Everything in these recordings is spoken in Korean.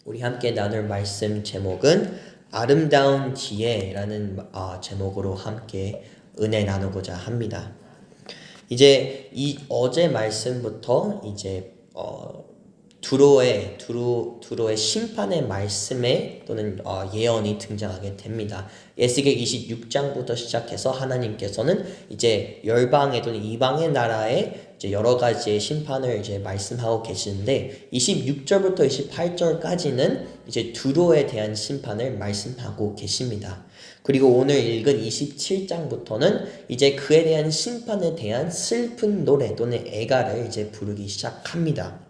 우리 함께 나눌 말씀 제목은 아름다운 지혜라는 제목으로 함께 은혜 나누고자 합니다. 이제 이 어제 말씀부터 이제 두로의 심판의 말씀에 또는 예언이 등장하게 됩니다. 에스겔 26장부터 시작해서 하나님께서는 이제 열방의 또는 이방의 나라에 이제 여러 가지의 심판을 이제 말씀하고 계시는데 26절부터 28절까지는 이제 두로에 대한 심판을 말씀하고 계십니다. 그리고 오늘 읽은 27장부터는 이제 그에 대한 심판에 대한 슬픈 노래 또는 애가를 이제 부르기 시작합니다.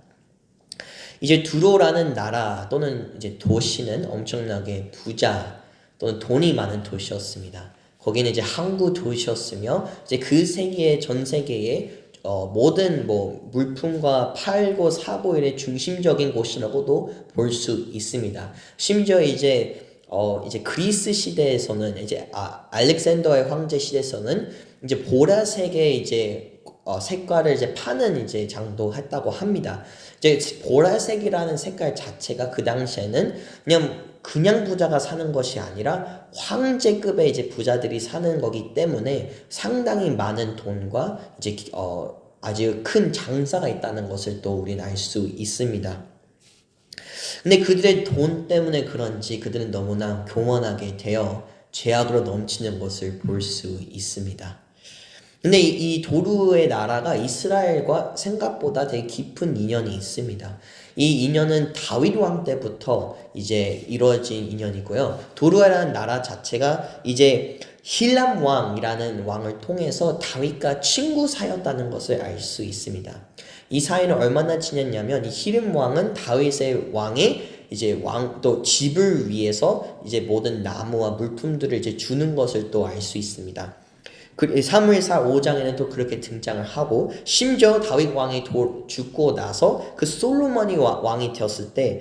이제 두로라는 나라 또는 이제 도시는 엄청나게 부자 또는 돈이 많은 도시였습니다. 거기는 이제 항구 도시였으며 이제 그 세계의 전 세계의 모든 물품과 팔고 사고 일의 중심적인 곳이라고도 볼 수 있습니다. 심지어 이제 그리스 시대에서는 이제 알렉산더의 황제 시대에서는 이제 보라색의 이제 색깔을 이제 파는 이제 장도 했다고 합니다. 이제 보라색이라는 색깔 자체가 그 당시에는 그냥 부자가 사는 것이 아니라 황제급의 이제 부자들이 사는 거기 때문에 상당히 많은 돈과 이제 아주 큰 장사가 있다는 것을 또 우리는 알 수 있습니다. 근데 그들의 돈 때문에 그런지 그들은 너무나 교만하게 되어 죄악으로 넘치는 것을 볼 수 있습니다. 근데 이 도루의 나라가 이스라엘과 생각보다 되게 깊은 인연이 있습니다. 이 인연은 다윗 왕 때부터 이제 이루어진 인연이고요. 도루라는 나라 자체가 이제 힐람 왕이라는 왕을 통해서 다윗과 친구 사이였다는 것을 알 수 있습니다. 이 사이는 얼마나 지냈냐면 이 힐람 왕은 다윗의 왕의 이제 또 집을 위해서 이제 모든 나무와 물품들을 이제 주는 것을 또 알 수 있습니다. 사무엘상 5장에는 또 그렇게 등장을 하고 심지어 다윗 왕이 죽고 나서 그 솔로몬이 왕이 되었을 때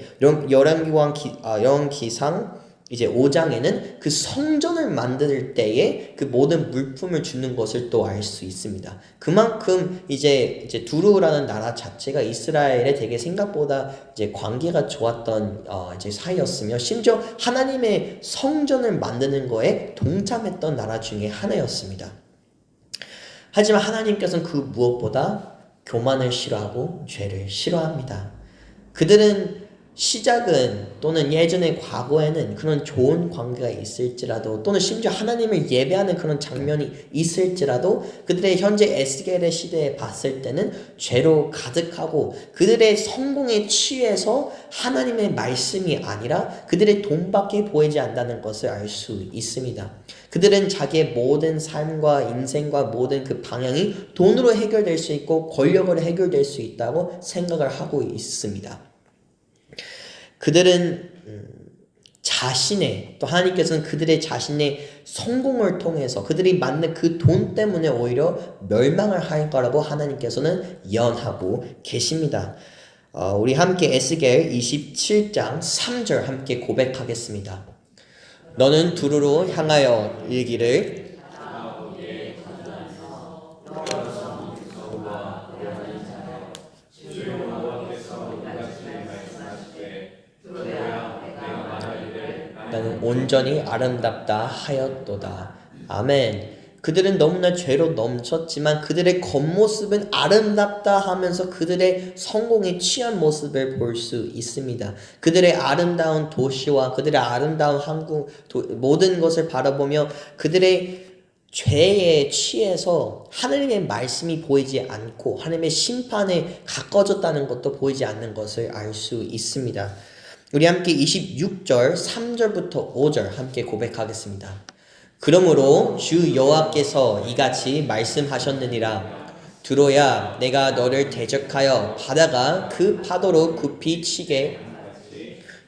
열왕기상 이제 5장에는 그 성전을 만들 때에 그 모든 물품을 주는 것을 또 알 수 있습니다. 그만큼 이제 두루라는 나라 자체가 이스라엘에 되게 생각보다 이제 관계가 좋았던 이제 사이였으며 심지어 하나님의 성전을 만드는 거에 동참했던 나라 중에 하나였습니다. 하지만 하나님께서는 그 무엇보다 교만을 싫어하고 죄를 싫어합니다. 그들은 시작은 또는 예전의 과거에는 그런 좋은 관계가 있을지라도 또는 심지어 하나님을 예배하는 그런 장면이 있을지라도 그들의 현재 에스겔의 시대에 봤을 때는 죄로 가득하고 그들의 성공에 취해서 하나님의 말씀이 아니라 그들의 돈밖에 보이지 않는다는 것을 알 수 있습니다. 그들은 자기의 모든 삶과 인생과 모든 그 방향이 돈으로 해결될 수 있고 권력으로 해결될 수 있다고 생각을 하고 있습니다. 그들은 또 하나님께서는 그들의 자신의 성공을 통해서 그들이 만든 그 돈 때문에 오히려 멸망을 할 거라고 하나님께서는 예언하고 계십니다. 우리 함께 에스겔 27장 3절 함께 고백하겠습니다. 너는 두루로 향하여 이르기를 나는 온전히 아름답다 하였도다. 아멘. 그들은 너무나 죄로 넘쳤지만 그들의 겉모습은 아름답다 하면서 그들의 성공에 취한 모습을 볼 수 있습니다. 그들의 아름다운 도시와 그들의 아름다운 모든 것을 바라보며 그들의 죄에 취해서 하나님의 말씀이 보이지 않고 하나님의 심판에 가까워졌다는 것도 보이지 않는 것을 알 수 있습니다. 우리 함께 26절 3절부터 5절 함께 고백하겠습니다. 그러므로 주 여호와께서 이같이 말씀하셨느니라. 두로야, 내가 너를 대적하여 바다가 그 파도로 급히 치게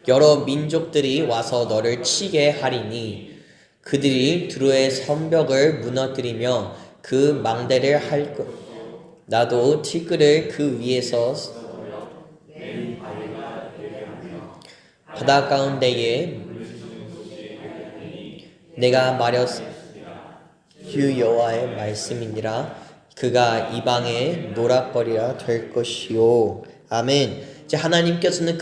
여러 민족들이 와서 너를 치게 하리니 그들이 두로의 성벽을 무너뜨리며 그 망대를 할 것. 나도 티끌을 그 위에서 바다 가운데에 내가 말했 주 여호와의 말씀이니라. 그가 이방의 노락거리라 될 것이요. 아멘. 이제 하나님께서는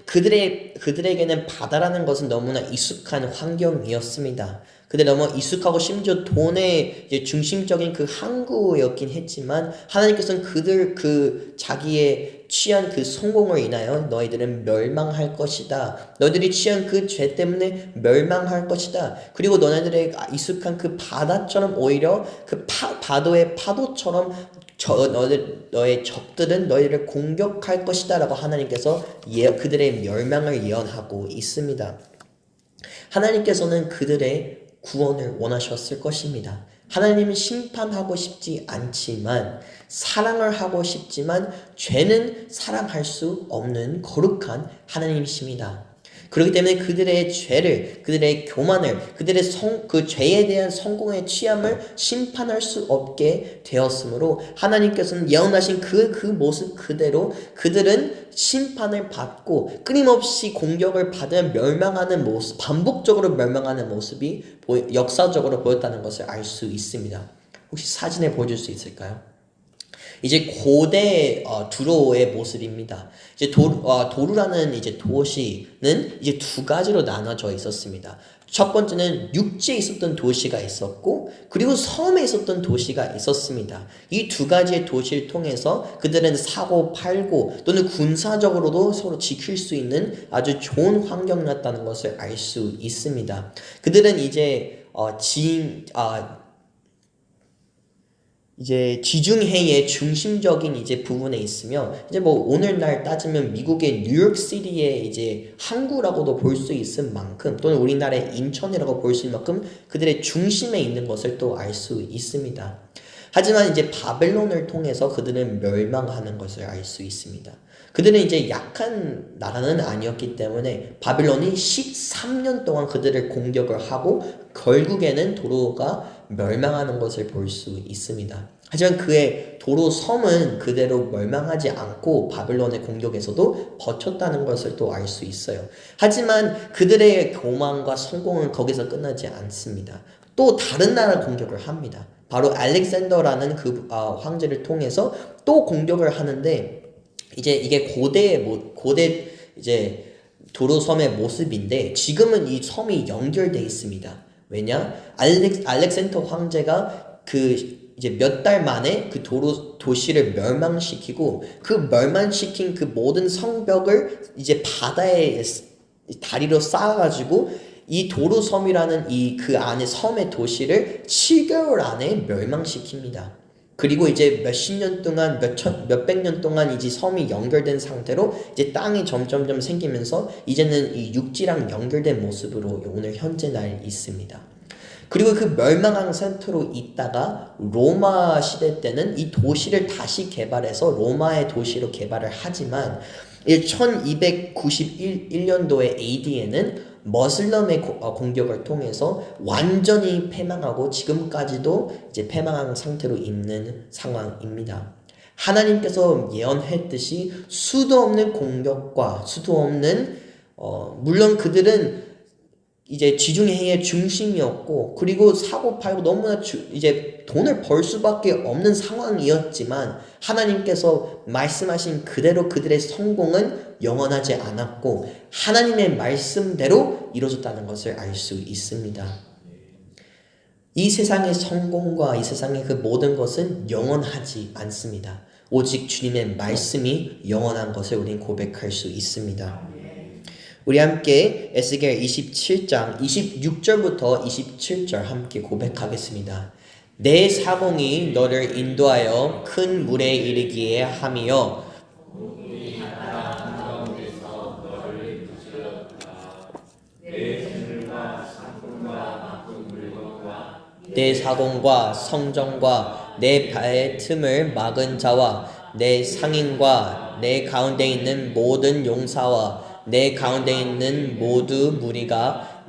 그들에게는 바다라는 것은 너무나 익숙한 환경이었습니다. 근데 너무 익숙하고 심지어 돈의 이제 중심적인 그 항구였긴 했지만 하나님께서는 그들 자기의 취한 그 성공을 인하여 너희들은 멸망할 것이다. 너희들이 취한 그 죄 때문에 멸망할 것이다. 그리고 너희들의 익숙한 그 바다처럼 오히려 그 파도의 파도처럼 너의 적들은 너희를 공격할 것이다 라고 하나님께서 그들의 멸망을 예언하고 있습니다. 하나님께서는 그들의 구원을 원하셨을 것입니다. 하나님은 심판하고 싶지 않지만 사랑을 하고 싶지만 죄는 사랑할 수 없는 거룩한 하나님이십니다. 그렇기 때문에 그들의 죄를, 그들의 교만을, 그 죄에 대한 성공의 취함을 심판할 수 없게 되었으므로 하나님께서는 예언하신 그 모습 그대로 그들은 심판을 받고 끊임없이 공격을 받으며 멸망하는 모습, 반복적으로 멸망하는 모습이 역사적으로 보였다는 것을 알 수 있습니다. 혹시 사진에 보여줄 수 있을까요? 이제 고대 두로의 모습입니다. 이제 도루라는 이제 도시는 이제 두 가지로 나눠져 있었습니다. 첫 번째는 육지에 있었던 도시가 있었고 그리고 섬에 있었던 도시가 있었습니다. 이 두 가지의 도시를 통해서 그들은 사고 팔고 또는 군사적으로도 서로 지킬 수 있는 아주 좋은 환경이었다는 것을 알 수 있습니다. 그들은 이제 지중해의 중심적인 이제 부분에 있으며 이제 뭐 오늘날 따지면 미국의 뉴욕시티의 이제 항구라고도 볼 수 있을 만큼 또는 우리나라의 인천이라고 볼 수 있는 만큼 그들의 중심에 있는 것을 또 알 수 있습니다. 하지만 이제 바벨론을 통해서 그들은 멸망하는 것을 알 수 있습니다. 그들은 이제 약한 나라는 아니었기 때문에 바벨론이 13년 동안 그들을 공격을 하고 결국에는 도로가 멸망하는 것을 볼 수 있습니다. 하지만 그의 도로 섬은 그대로 멸망하지 않고 바벨론의 공격에서도 버텼다는 것을 또 알 수 있어요. 하지만 그들의 교만과 성공은 거기서 끝나지 않습니다. 또 다른 나라를 공격을 합니다. 바로 알렉산더라는 그 황제를 통해서 또 공격을 하는데 이제 이게 고대 이제 도로섬의 모습인데 지금은 이 섬이 연결돼 있습니다. 왜냐? 알렉산더 황제가 이제 몇 달 만에 그 도시를 멸망시키고 그 멸망시킨 그 모든 성벽을 이제 바다에 다리로 쌓아가지고 이 도로섬이라는 그 안에 섬의 도시를 7개월 안에 멸망시킵니다. 그리고 이제 몇십 년 동안 몇백 년 동안 이제 섬이 연결된 상태로 이제 땅이 점점점 생기면서 이제는 이 육지랑 연결된 모습으로 오늘 현재 날 있습니다. 그리고 그 멸망한 상태로 있다가 로마 시대 때는 이 도시를 다시 개발해서 로마의 도시로 개발을 하지만 1291년도에 AD에는 머슬럼의 공격을 통해서 완전히 패망하고 지금까지도 이제 패망한 상태로 있는 상황입니다. 하나님께서 예언했듯이 수도 없는 공격과 수도 없는 물론 그들은 이제 지중해의 중심이었고 그리고 사고 팔고 너무나 이제 돈을 벌 수밖에 없는 상황이었지만 하나님께서 말씀하신 그대로 그들의 성공은 영원하지 않았고 하나님의 말씀대로 이루어졌다는 것을 알 수 있습니다. 이 세상의 성공과 이 세상의 그 모든 것은 영원하지 않습니다. 오직 주님의 말씀이 영원한 것을 우리는 고백할 수 있습니다. 우리 함께 에스겔 27장 26절부터 27절 함께 고백하겠습니다. 내 사공이 너를 인도하여 큰 물에 이르기에 함이여 내 사공과 성정과 내 발의 틈을 막은 자와 내 상인과 내 가운데 있는 모든 용사와 내 가운데 있는 모두 무리가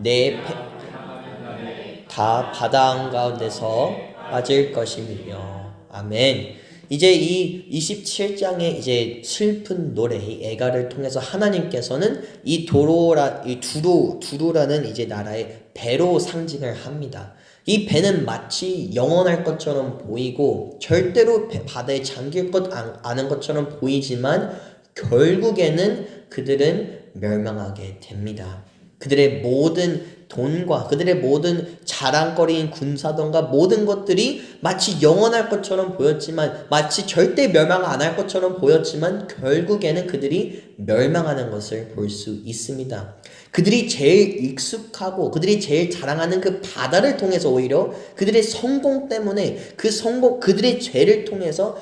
다 바다 한가운데서 빠질 것이며 아멘. 이제 이 27장의 이제 슬픈 노래, 이 애가를 통해서 하나님께서는 이 두로라는 이제 나라의 배로 상징을 합니다. 이 배는 마치 영원할 것처럼 보이고 절대로 바다에 잠길 것 아는 것처럼 보이지만 결국에는 그들은 멸망하게 됩니다. 그들의 모든 돈과 그들의 모든 자랑거리인 군사돈과 모든 것들이 마치 영원할 것처럼 보였지만, 마치 절대 멸망 안 할 것처럼 보였지만 결국에는 그들이 멸망하는 것을 볼 수 있습니다. 그들이 제일 익숙하고 그들이 제일 자랑하는 그 바다를 통해서 오히려 그들의 성공 때문에 그들의 죄를 통해서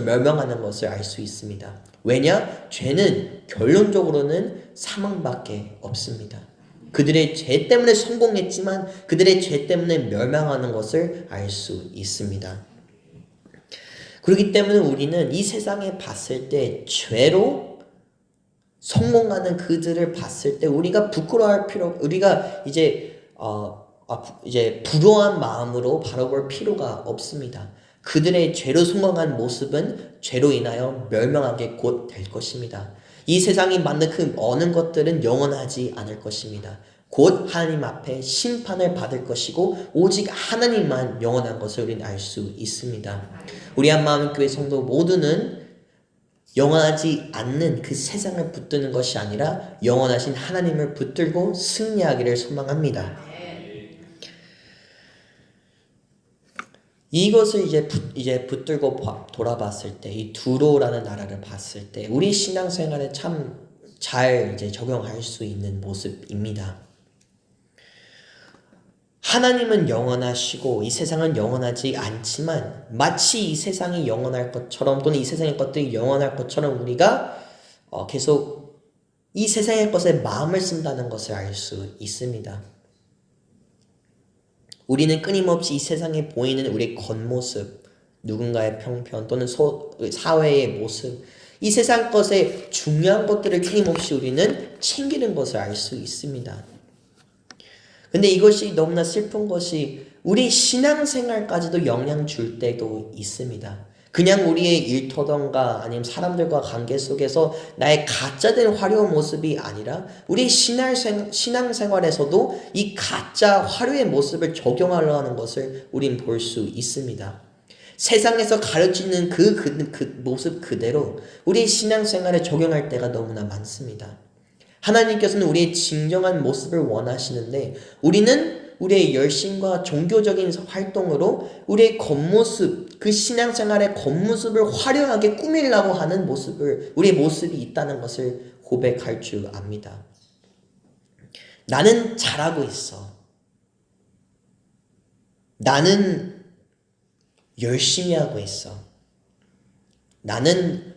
멸망하는 것을 알 수 있습니다. 왜냐? 죄는 결론적으로는 사망밖에 없습니다. 그들의 죄 때문에 성공했지만 그들의 죄 때문에 멸망하는 것을 알 수 있습니다. 그렇기 때문에 우리는 이 세상에 봤을 때 죄로 성공하는 그들을 봤을 때 우리가 부끄러워할 우리가 이제 불효한 마음으로 바라볼 필요가 없습니다. 그들의 죄로 성공한 모습은 죄로 인하여 멸망하게 곧 될 것입니다. 이 세상이 만든 그 어느 것들은 영원하지 않을 것입니다. 곧 하나님 앞에 심판을 받을 것이고 오직 하나님만 영원한 것을 우리는 알 수 있습니다. 우리 한마음교회 성도 모두는 영원하지 않는 그 세상을 붙드는 것이 아니라 영원하신 하나님을 붙들고 승리하기를 소망합니다. 이것을 이제 붙들고 돌아봤을 때, 이 두로라는 나라를 봤을 때 우리 신앙생활에 참 잘 이제 적용할 수 있는 모습입니다. 하나님은 영원하시고 이 세상은 영원하지 않지만 마치 이 세상이 영원할 것처럼 또는 이 세상의 것들이 영원할 것처럼 우리가 계속 이 세상의 것에 마음을 쓴다는 것을 알 수 있습니다. 우리는 끊임없이 이 세상에 보이는 우리의 겉모습, 누군가의 평편 또는 사회의 모습, 이 세상 것의 중요한 것들을 끊임없이 우리는 챙기는 것을 알 수 있습니다. 근데 이것이 너무나 슬픈 것이 우리 신앙생활까지도 영향 줄 때도 있습니다. 그냥 우리의 일터던가 아니면 사람들과 관계 속에서 나의 가짜된 화려한 모습이 아니라 우리 신앙생활에서도 이 가짜 화려의 모습을 적용하려 하는 것을 우린 볼 수 있습니다. 세상에서 가르치는 그 모습 그대로 우리 신앙생활에 적용할 때가 너무나 많습니다. 하나님께서는 우리의 진정한 모습을 원하시는데 우리는 우리의 열심과 종교적인 활동으로 우리의 겉모습, 그 신앙생활의 겉모습을 화려하게 꾸미려고 하는 우리의 모습이 있다는 것을 고백할 줄 압니다. 나는 잘하고 있어. 나는 열심히 하고 있어. 나는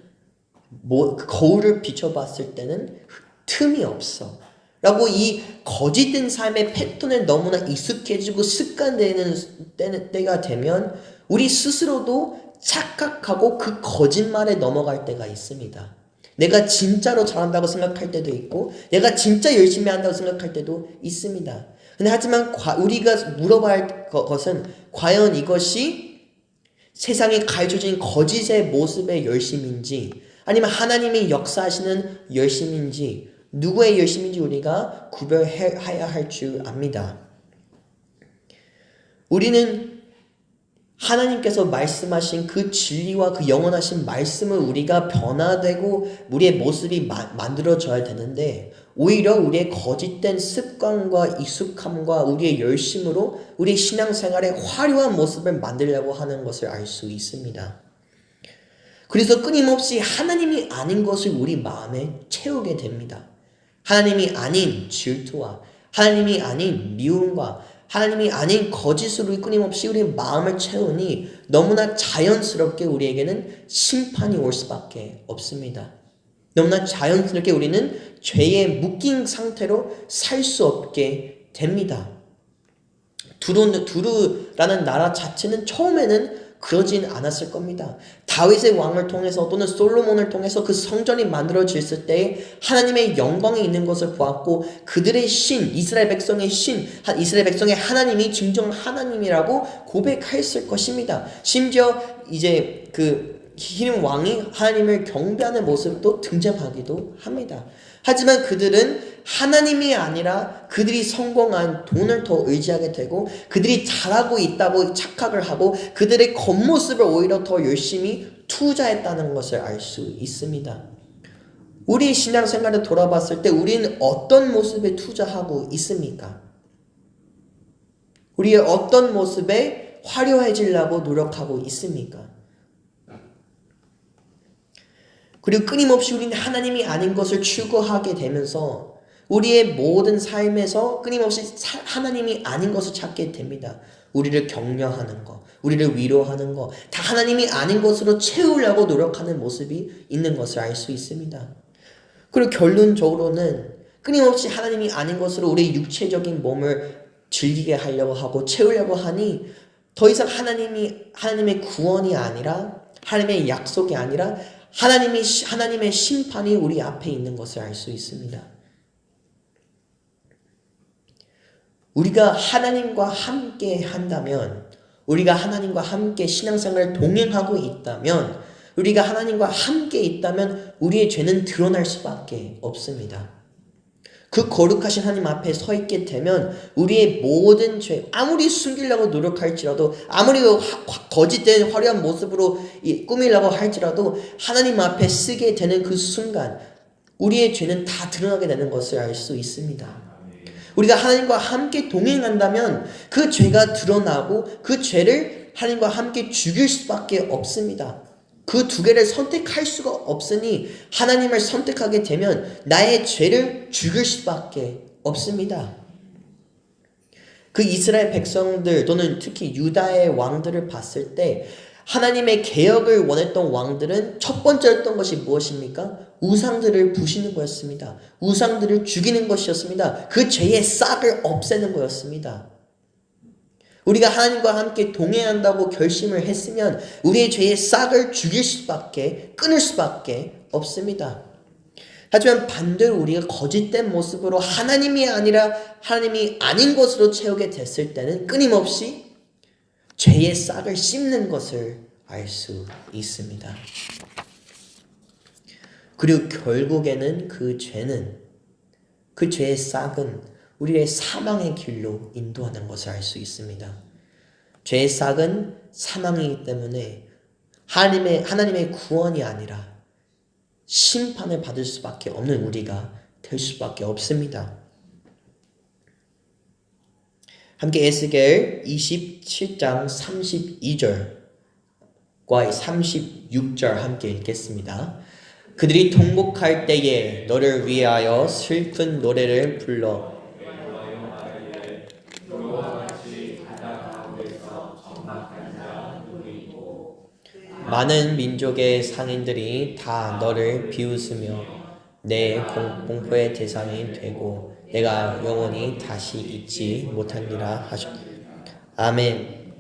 거울을 비춰봤을 때는 틈이 없어. 라고 이 거짓된 삶의 패턴에 너무나 익숙해지고 습관되는 때가 되면 우리 스스로도 착각하고 그 거짓말에 넘어갈 때가 있습니다. 내가 진짜로 잘한다고 생각할 때도 있고 내가 진짜 열심히 한다고 생각할 때도 있습니다. 근데 하지만 우리가 물어봐야 할 것은 과연 이것이 세상에 가르쳐진 거짓의 모습의 열심인지 아니면 하나님이 역사하시는 열심인지 누구의 열심인지 우리가 구별해야 할 줄 압니다. 우리는 하나님께서 말씀하신 그 진리와 그 영원하신 말씀을 우리가 변화되고 우리의 모습이 만들어져야 되는데 오히려 우리의 거짓된 습관과 익숙함과 우리의 열심으로 우리 신앙생활의 화려한 모습을 만들려고 하는 것을 알 수 있습니다. 그래서 끊임없이 하나님이 아닌 것을 우리 마음에 채우게 됩니다. 하나님이 아닌 질투와 하나님이 아닌 미움과 하나님이 아닌 거짓으로 끊임없이 우리의 마음을 채우니 너무나 자연스럽게 우리에게는 심판이 올 수밖에 없습니다. 너무나 자연스럽게 우리는 죄에 묶인 상태로 살 수 없게 됩니다. 두루라는 나라 자체는 처음에는 그러진 않았을 겁니다. 다윗의 왕을 통해서 또는 솔로몬을 통해서 그 성전이 만들어졌을 때 하나님의 영광이 있는 것을 보았고 그들의 이스라엘 백성의 하나님이 진정 하나님이라고 고백했을 것입니다. 심지어 이제 흰 왕이 하나님을 경배하는 모습도 등장하기도 합니다. 하지만 그들은 하나님이 아니라 그들이 성공한 돈을 더 의지하게 되고 그들이 잘하고 있다고 착각을 하고 그들의 겉모습을 오히려 더 열심히 투자했다는 것을 알 수 있습니다. 우리 신앙생활을 돌아봤을 때 우리는 어떤 모습에 투자하고 있습니까? 우리의 어떤 모습에 화려해지려고 노력하고 있습니까? 그리고 끊임없이 우리는 하나님이 아닌 것을 추구하게 되면서 우리의 모든 삶에서 끊임없이 하나님이 아닌 것을 찾게 됩니다. 우리를 격려하는 것, 우리를 위로하는 것, 다 하나님이 아닌 것으로 채우려고 노력하는 모습이 있는 것을 알 수 있습니다. 그리고 결론적으로는 끊임없이 하나님이 아닌 것으로 우리의 육체적인 몸을 즐기게 하려고 하고 채우려고 하니 더 이상 하나님의 구원이 아니라 하나님의 약속이 아니라 하나님의 심판이 우리 앞에 있는 것을 알 수 있습니다. 우리가 하나님과 함께 한다면, 우리가 하나님과 함께 신앙생활을 동행하고 있다면, 우리가 하나님과 함께 있다면 우리의 죄는 드러날 수밖에 없습니다. 그 거룩하신 하나님 앞에 서 있게 되면 우리의 모든 죄, 아무리 숨기려고 노력할지라도, 아무리 거짓된 화려한 모습으로 꾸미려고 할지라도 하나님 앞에 쓰게 되는 그 순간 우리의 죄는 다 드러나게 되는 것을 알 수 있습니다. 우리가 하나님과 함께 동행한다면 그 죄가 드러나고 그 죄를 하나님과 함께 죽일 수밖에 없습니다. 그 두 개를 선택할 수가 없으니 하나님을 선택하게 되면 나의 죄를 죽일 수밖에 없습니다. 그 이스라엘 백성들 또는 특히 유다의 왕들을 봤을 때 하나님의 개혁을 원했던 왕들은 첫 번째였던 것이 무엇입니까? 우상들을 부시는 거였습니다. 우상들을 죽이는 것이었습니다. 그 죄의 싹을 없애는 거였습니다. 우리가 하나님과 함께 동행한다고 결심을 했으면 우리의 죄의 싹을 죽일 수밖에, 끊을 수밖에 없습니다. 하지만 반대로 우리가 거짓된 모습으로 하나님이 아니라 하나님이 아닌 것으로 채우게 됐을 때는 끊임없이 죄의 싹을 씹는 것을 알 수 있습니다. 그리고 결국에는 그 죄의 싹은 우리의 사망의 길로 인도하는 것을 알 수 있습니다. 죄의 싹은 사망이기 때문에 하나님의 구원이 아니라 심판을 받을 수밖에 없는 우리가 될 수밖에 없습니다. 함께 에스겔 27장 32절과 36절 함께 읽겠습니다. 그들이 통곡할 때에 너를 위하여 슬픈 노래를 불러 많은 민족의 상인들이 다 너를 비웃으며 내 공포의 대상이 되고 내가 영원히 다시 잊지 못하리라 하셨다. 아멘.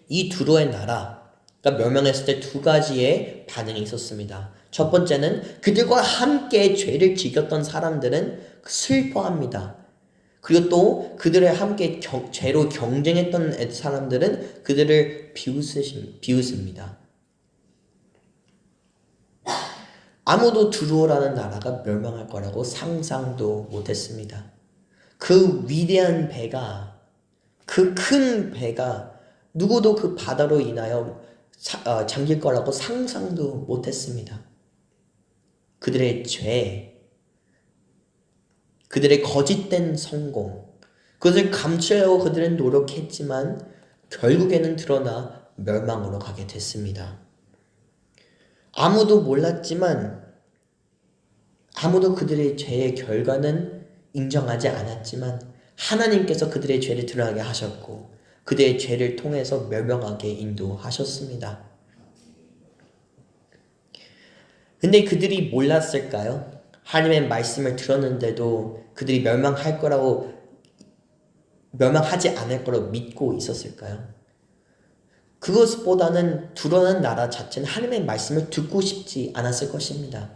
이 두로의 나라가 멸망했을 때 두 가지의 반응이 있었습니다. 첫 번째는 그들과 함께 죄를 지켰던 사람들은 슬퍼합니다. 그리고 또 그들을 함께 죄로 경쟁했던 사람들은 그들을 비웃습니다. 아무도 두로라는 나라가 멸망할 거라고 상상도 못했습니다. 그 위대한 배가, 그 큰 배가 누구도 그 바다로 인하여 잠길 거라고 상상도 못했습니다. 그들의 죄, 그들의 거짓된 성공, 그것을 감추려고 그들은 노력했지만 결국에는 드러나 멸망으로 가게 됐습니다. 아무도 몰랐지만, 아무도 그들의 죄의 결과는 인정하지 않았지만 하나님께서 그들의 죄를 드러나게 하셨고 그들의 죄를 통해서 멸망하게 인도하셨습니다. 근데 그들이 몰랐을까요? 하나님의 말씀을 들었는데도 그들이 멸망하지 않을 거라고 믿고 있었을까요? 그것보다는 두려운 나라 자체는 하나님의 말씀을 듣고 싶지 않았을 것입니다.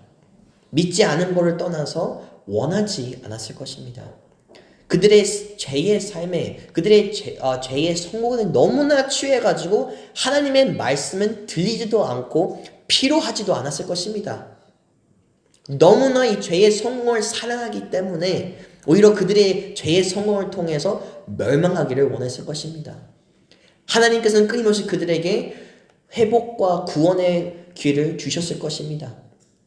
믿지 않은 것을 떠나서 원하지 않았을 것입니다. 그들의 죄의 삶에, 그들의 죄의 성공에 너무나 취해가지고 하나님의 말씀은 들리지도 않고 필요하지도 않았을 것입니다. 너무나 이 죄의 성공을 사랑하기 때문에 오히려 그들의 죄의 성공을 통해서 멸망하기를 원했을 것입니다. 하나님께서는 끊임없이 그들에게 회복과 구원의 기회를 주셨을 것입니다.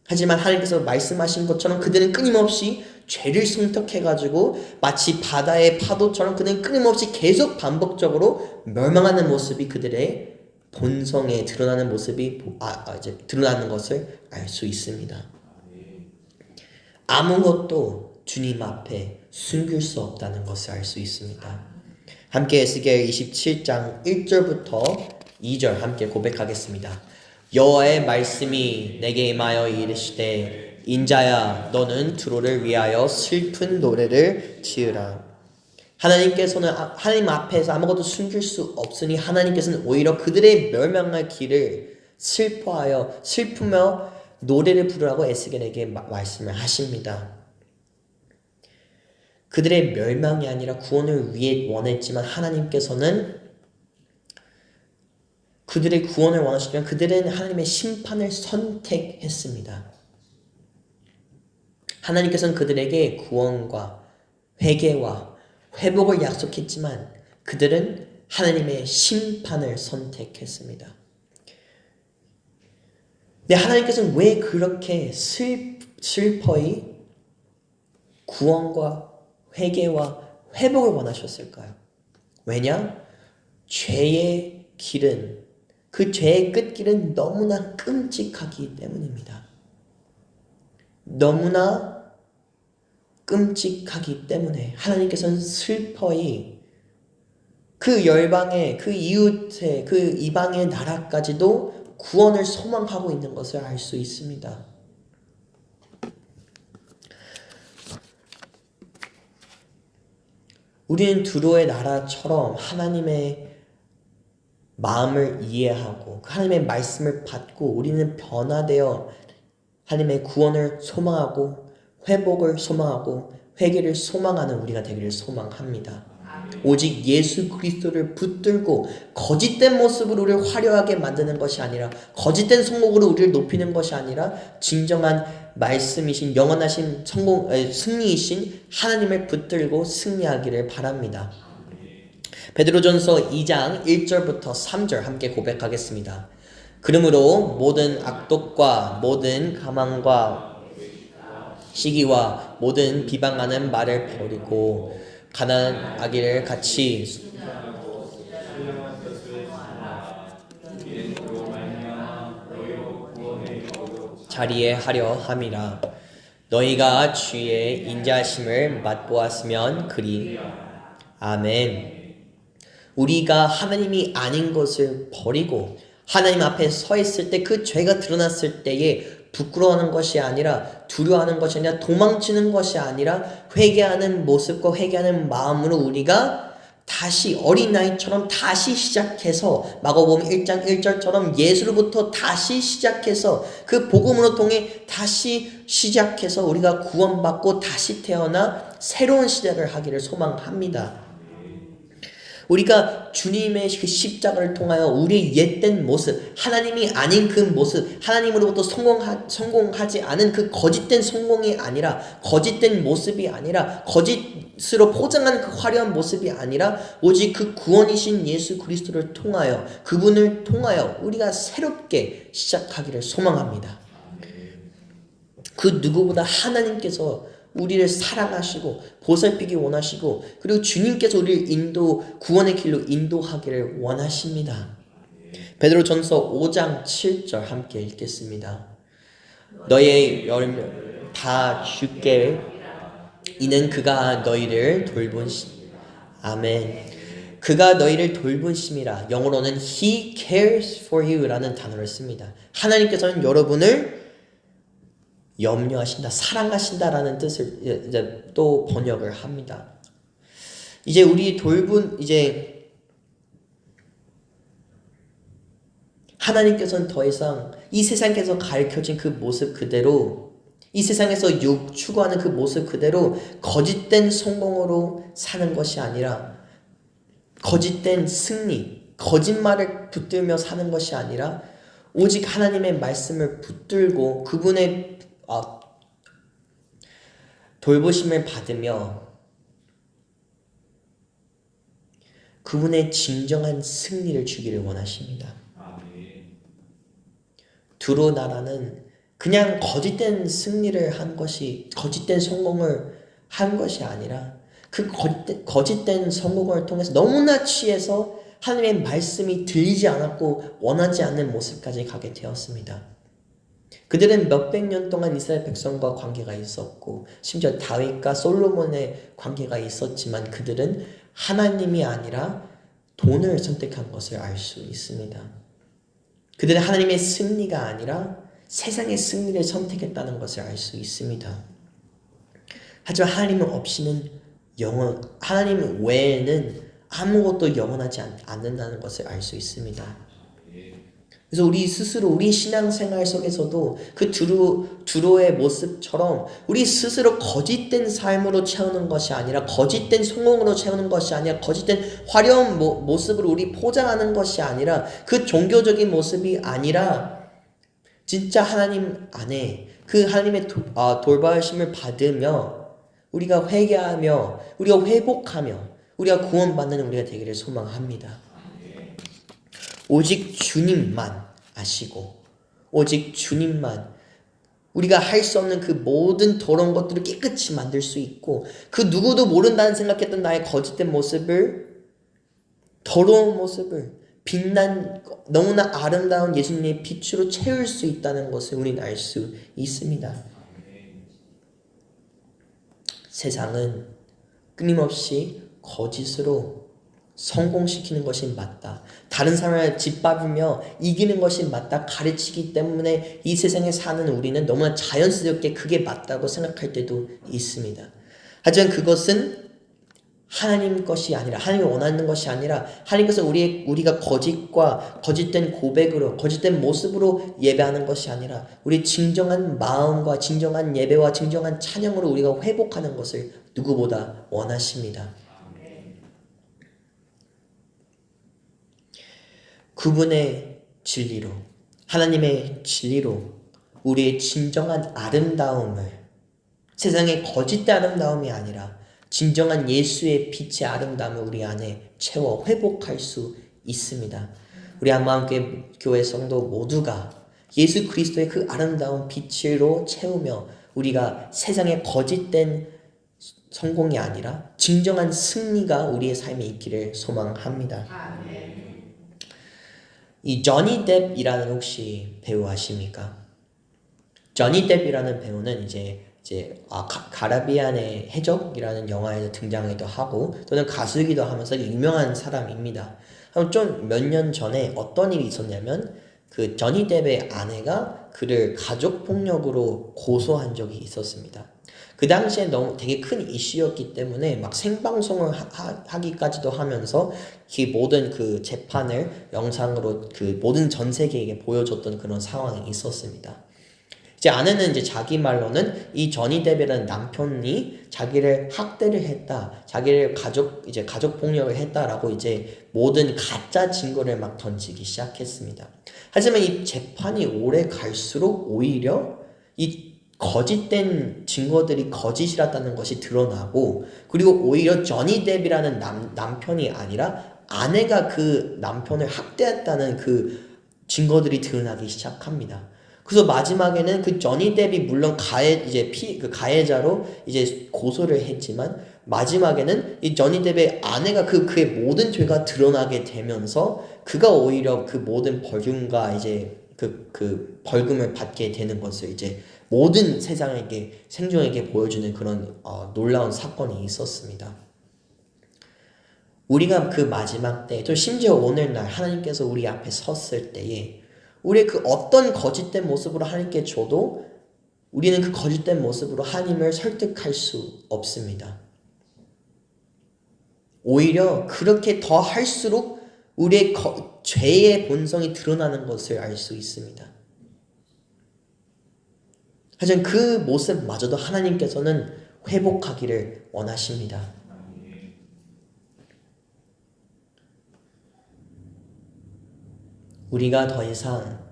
하지만 하나님께서 말씀하신 것처럼 그들은 끊임없이 죄를 성택해가지고 마치 바다의 파도처럼 그들은 끊임없이 계속 반복적으로 멸망하는 모습이 그들의 본성에 드러나는 모습이 이제 드러나는 것을 알 수 있습니다. 아무것도 주님 앞에 숨길 수 없다는 것을 알 수 있습니다. 함께 에스겔 27장 1절부터 2절 함께 고백하겠습니다. 여호와의 말씀이 내게 임하여 이르시되 인자야 너는 두로를 위하여 슬픈 노래를 지으라. 하나님께서는 하나님 앞에서 아무것도 숨길 수 없으니 하나님께서는 오히려 그들의 멸망할 길을 슬프며 노래를 부르라고 에스겔에게 말씀을 하십니다. 그들의 멸망이 아니라 구원을 위해 원했지만 하나님께서는 그들의 구원을 원하시지만 그들은 하나님의 심판을 선택했습니다. 하나님께서는 그들에게 구원과 회개와 회복을 약속했지만 그들은 하나님의 심판을 선택했습니다. 근데 하나님께서는 왜 그렇게 슬퍼이 구원과 회개와 회복을 원하셨을까요? 왜냐? 죄의 길은 그 죄의 끝길은 너무나 끔찍하기 때문입니다. 너무나 끔찍하기 때문에 하나님께서는 슬퍼이 그 열방의 그 이웃의 그 이방의 나라까지도 구원을 소망하고 있는 것을 알 수 있습니다. 우리는 두로의 나라처럼 하나님의 마음을 이해하고 하나님의 말씀을 받고 우리는 변화되어 하나님의 구원을 소망하고 회복을 소망하고 회개를 소망하는 우리가 되기를 소망합니다. 오직 예수 그리스도를 붙들고 거짓된 모습으로 우리를 화려하게 만드는 것이 아니라 거짓된 성공으로 우리를 높이는 것이 아니라 진정한 말씀이신 영원하신 승리이신 하나님을 붙들고 승리하기를 바랍니다. 베드로전서 2장 1절부터 3절 함께 고백하겠습니다. 그러므로 모든 악독과 모든 가망과 시기와 모든 비방하는 말을 버리고 가난하기를 같이 자리에 하려 함이라. 너희가 주의 인자하심을 맛보았으면 그리. 아멘. 우리가 하나님이 아닌 것을 버리고 하나님 앞에 서 있을 때 그 죄가 드러났을 때에 부끄러워하는 것이 아니라 두려워하는 것이 아니라 도망치는 것이 아니라 회개하는 모습과 회개하는 마음으로 우리가 다시 어린아이처럼 다시 시작해서 마가복음 1장 1절처럼 예수로부터 다시 시작해서 그 복음으로 통해 다시 시작해서 우리가 구원받고 다시 태어나 새로운 시작을 하기를 소망합니다. 우리가 주님의 그 십자가를 통하여 우리의 옛된 모습, 하나님이 아닌 그 모습, 하나님으로부터 성공하지 않은 그 거짓된 성공이 아니라 거짓된 모습이 아니라 거짓으로 포장한 그 화려한 모습이 아니라 오직 그 구원이신 예수 그리스도를 통하여 그분을 통하여 우리가 새롭게 시작하기를 소망합니다. 그 누구보다 하나님께서 우리를 사랑하시고 보살피기 원하시고 그리고 주님께서 우리를 구원의 길로 인도하기를 원하십니다. 베드로전서 5장 7절 함께 읽겠습니다. 너의 열매 다 주께 이는 그가 너희를 돌본심. 아멘. 그가 너희를 돌본심이라. 영어로는 He cares for you 라는 단어를 씁니다. 하나님께서는 여러분을 염려하신다, 사랑하신다라는 뜻을 이제 또 번역을 합니다. 이제 우리 이제 하나님께서는 더 이상 이 세상에서 가르쳐진 그 모습 그대로 이 세상에서 추구하는 그 모습 그대로 거짓된 성공으로 사는 것이 아니라 거짓된 승리, 거짓말을 붙들며 사는 것이 아니라 오직 하나님의 말씀을 붙들고 그분의 돌보심을 받으며 그분의 진정한 승리를 주기를 원하십니다. 두로 나라는 그냥 거짓된 승리를 한 것이, 거짓된 성공을 한 것이 아니라 그 거짓된 성공을 통해서 너무나 취해서 하나님의 말씀이 들리지 않았고 원하지 않는 모습까지 가게 되었습니다. 그들은 몇백 년 동안 이스라엘 백성과 관계가 있었고 심지어 다윗과 솔로몬의 관계가 있었지만 그들은 하나님이 아니라 돈을 선택한 것을 알 수 있습니다. 그들은 하나님의 승리가 아니라 세상의 승리를 선택했다는 것을 알 수 있습니다. 하지만 하나님은 없이는 하나님 외에는 아무것도 영원하지 않는다는 것을 알 수 있습니다. 그래서 우리 스스로 우리 신앙생활 속에서도 그 두로의 모습처럼 우리 스스로 거짓된 삶으로 채우는 것이 아니라 거짓된 성공으로 채우는 것이 아니라 거짓된 화려한 모습으로 우리 포장하는 것이 아니라 그 종교적인 모습이 아니라 진짜 하나님 안에 그 하나님의 돌봐심을 받으며 우리가 회개하며 우리가 회복하며 우리가 구원받는 우리가 되기를 소망합니다. 오직 주님만 아시고 오직 주님만 우리가 할 수 없는 그 모든 더러운 것들을 깨끗이 만들 수 있고 그 누구도 모른다는 생각했던 나의 거짓된 모습을 더러운 모습을 빛난 너무나 아름다운 예수님의 빛으로 채울 수 있다는 것을 우리는 알 수 있습니다. 세상은 끊임없이 거짓으로 성공시키는 것이 맞다. 다른 사람을 짓밟으며 이기는 것이 맞다. 가르치기 때문에 이 세상에 사는 우리는 너무나 자연스럽게 그게 맞다고 생각할 때도 있습니다. 하지만 그것은 하나님 것이 아니라 하나님이 원하는 것이 아니라 하나님께서 우리가 거짓된 고백으로 거짓된 모습으로 예배하는 것이 아니라 우리 진정한 마음과 진정한 예배와 진정한 찬양으로 우리가 회복하는 것을 누구보다 원하십니다. 그분의 진리로 하나님의 진리로 우리의 진정한 아름다움을 세상의 거짓된 아름다움이 아니라 진정한 예수의 빛의 아름다움을 우리 안에 채워 회복할 수 있습니다. 우리 한마음교회 성도 모두가 예수 그리스도의 그 아름다운 빛으로 채우며 우리가 세상의 거짓된 성공이 아니라 진정한 승리가 우리의 삶에 있기를 소망합니다. 이 저니 뎁이라는 혹시 배우 아십니까? 저니 뎁이라는 배우는 이제 가라비안의 해적이라는 영화에서 등장하기도 하고 또는 가수이기도 하면서 유명한 사람입니다. 좀 몇 년 전에 어떤 일이 있었냐면 그 저니 뎁의 아내가 그를 가족폭력으로 고소한 적이 있었습니다. 그 당시에 되게 큰 이슈였기 때문에 막 생방송을 하기까지도 하면서 그 모든 그 재판을 영상으로 그 모든 전 세계에게 보여줬던 그런 상황이 있었습니다. 이제 아내는 이제 자기 말로는 이 저니 뎁이라는 남편이 자기를 학대를 했다, 자기를 가족 폭력을 했다라고 이제 모든 가짜 증거를 막 던지기 시작했습니다. 하지만 이 재판이 오래 갈수록 오히려 이 거짓된 증거들이 거짓이라는 것이 드러나고 그리고 오히려 저니 뎁이라는 남편이 아니라 아내가 그 남편을 학대했다는 그 증거들이 드러나기 시작합니다. 그래서 마지막에는 그 저니 뎁이 물론 가해자로 이제 고소를 했지만 마지막에는 이 저니 뎁의 아내가 그의 모든 죄가 드러나게 되면서 그가 오히려 그 모든 벌금과 이제 그 벌금을 받게 되는 것을 이제 모든 세상에게 생존에게 보여주는 그런 놀라운 사건이 있었습니다. 우리가 그 마지막 때 또 심지어 오늘날 하나님께서 우리 앞에 섰을 때에 우리의 그 어떤 거짓된 모습으로 하나님께 줘도 우리는 그 거짓된 모습으로 하나님을 설득할 수 없습니다. 오히려 그렇게 더 할수록 우리의 죄의 본성이 드러나는 것을 알 수 있습니다. 하지만 그 모습마저도 하나님께서는 회복하기를 원하십니다. 우리가 더 이상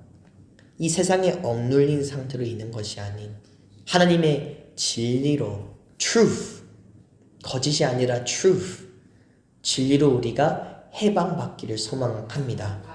이 세상에 억눌린 상태로 있는 것이 아닌 하나님의 진리로 truth, 거짓이 아니라 truth, 진리로 우리가 해방받기를 소망합니다.